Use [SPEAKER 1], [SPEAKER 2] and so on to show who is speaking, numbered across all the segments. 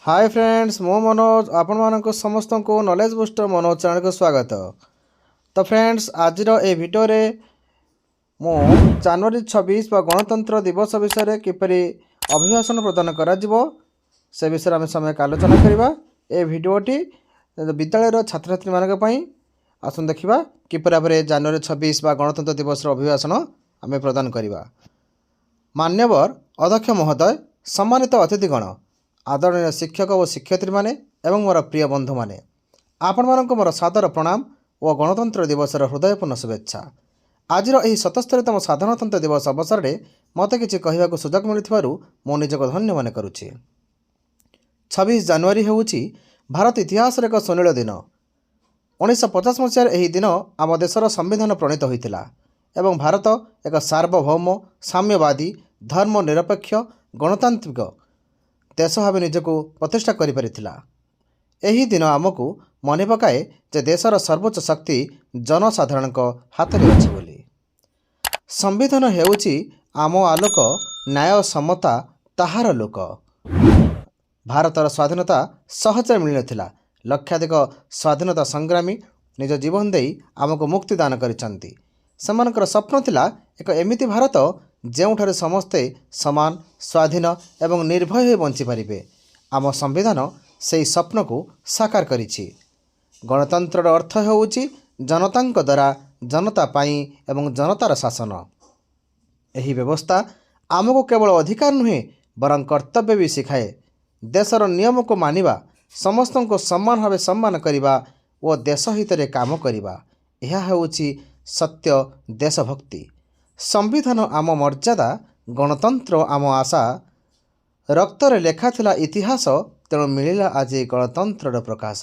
[SPEAKER 1] Hi friends मो मनोज आपण मानक समस्त को नॉलेज बूस्टर मनोज चैनल को स्वागत। तो फ्रेंड्स आज ए वीडियो रे मो जनवरी 26 गणतंत्र दिवस विषय किपरि अभिभाषण प्रदान करा जिवो से विषय आम समय आलोचना करवा। ए वीडियोटी विद्यालय छात्र छात्री मानक पई आसन देखिबा किपरि भाबरे जनवरी 26 गणतंत्र दिवस अभिभाषण आम प्रदान करवा। मान्यवर अध्यक्ष महोदय, सम्मानित अतिथिगण, आदरणीय शिक्षक और शिक्षयित्री माने एवं मोर प्रिय बंधु माने, आपण मानक मोर सादर प्रणाम और गणतंत्र दिवस हृदयपूर्ण शुभेच्छा। आज यही 77तम साधारणतंत्र दिवस अवसर में मते किछि कहबाक सुजोग मिलिथिबारु मो निजको धन्य मन करुछि। 26 जनवरी हेउछि भारत इतिहास एक सुनील दिन। 1950 मसीह यही दिन आम देशर संविधान प्रणीत होइतिला एवं भारत एक सार्वभौम साम्यवादी धर्मनिरपेक्ष गणतांत्रिक देश भाव निजको प्रतिष्ठा करिपारिथिला। एही दिन आमको मन पकाए जे देशर सर्वोच्च शक्ति जनसाधारण हाथ में अछि बोली। संविधान हेउछि आम आलोक, न्याय समता ताहार लोक। भारतर स्वाधीनता सहजरे मिल नथिला। लक्षाधिक स्वाधीनता संग्रामी निज जीवन देई आमको मुक्ति दान करिसंती। सेमानकर स्वप्न थिला एक एमिति भारत ଯେଉଁଠାରେ ସମସ୍ତେ समान, स्वाधीन एवं निर्भय हो बंची पारिबे। आम संविधान से स्वप्न को साकार करिछि। गणतंत्र अर्थ हेउछि जनतांक द्वारा जनता पाई एवं जनतार शासन। एही व्यवस्था आमको केवल अधिकार नुहे बरं कर्तव्य भी सिखाए। देशर नियम को मानिबा, समस्त को सम्मान भाव सम्मान करिबा और देश हित रे काम करिबा, यह हेउछि सत्य देशभक्ति। संविधान आम मर्यादा, गणतंत्र आम आशा। रक्तरे लेखा थिला इतिहास, तेणु मिलिला आज गणतंत्र प्रकाश।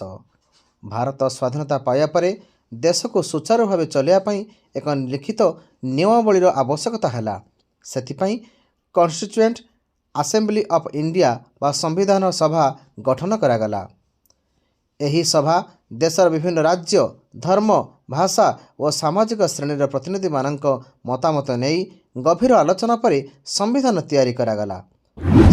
[SPEAKER 1] भारत स्वाधीनता पाया परे देश को सुचारू भाव चलिया पई एक लिखित नियमावलीर आवश्यकता हैला। सेथिपई कॉन्स्टिट्यूएंट असेंबली ऑफ इंडिया बा संविधान सभा गठन करागला। एही सभा देशर विभिन्न राज्य, धर्म, भाषा और सामाजिक श्रेणीर प्रतिनिधि मानक मतामत नहीं गभीर आलोचना पर संविधान तैयारी करागला।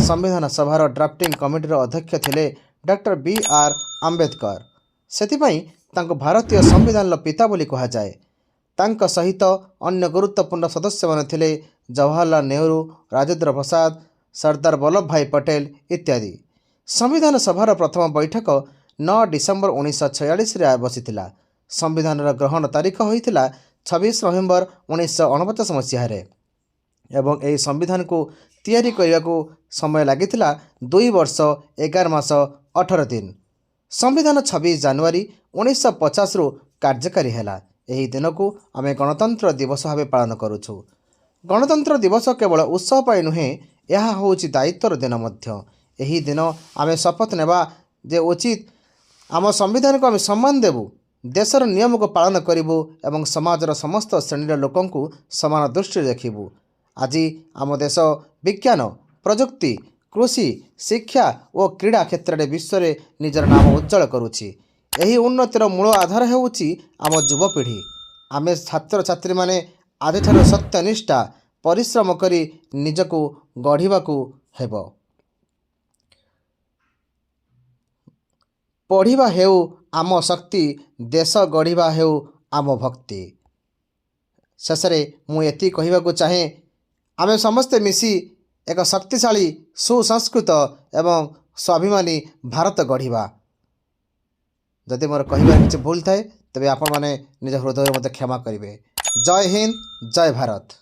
[SPEAKER 1] संविधान सभार ड्राफ्टिंग कमिटीर अध्यक्ष थिले डॉक्टर बी.आर. आंबेडकर। सेथिपई तांको भारतीय संविधान पिता बोली कहा जाए। तांको सहित अन्य गुरुत्वपूर्ण सदस्य माने थिले जवाहरलाल नेहरू, राजेंद्र प्रसाद, सरदार वल्लभ भाई पटेल इत्यादि। संविधान सभार प्रथम बैठक 9 डिसेम्बर 1946 बसीथिला। संविधान ग्रहण तारीख होइथिला 26 नवेम्बर 1949 मसीह एवं यही संविधान को तैयारी करने को समय लगिथिला 2 वर्ष 11 मास 18 दिन। संविधान 26 जनवरी 1950 रु कार्यकारी हैला। यही दिन को आम गणतंत्र दिवस भाव पालन करुछु। गणतंत्र दिवस केवल उत्सव पाई नुहे, यह होउछि दायित्वर दिन मध्य। यही दिन आम शपथ नेबा जे उचित आम संविधान को आम सम्मान देबू, देशर नियम को पालन करिबू एवं समाजर समस्त श्रेणीर लोकों को समान दृष्टि देखिबू। आज आम देश विज्ञान, प्रजुक्ति, कृषि, शिक्षा और क्रीड़ा क्षेत्र में विश्व में निजर नाम उज्जवल करुछि। एही उन्नतिर मूल आधार हेउछि आम युवपीढ़ी। आमे छात्र छात्री माने आजिठार सत्यनिष्ठा परिश्रम करी निजको गढ़िबाकू हेबो। पढ़िबा हेउ आम शक्ति, देश गढ़िबा हेउ आम भक्ति। शेषे मुझे कहवाक चाहे, आमे समस्ते मिसी एक शक्तिशाली, सुसंस्कृत एवं स्वाभिमानी भारत गढ़िबा। जदि मोर कहबार किछि भूल थाए तेबे आपण माने निज हृदय मते क्षमा करिवे। जय हिंद, जय भारत।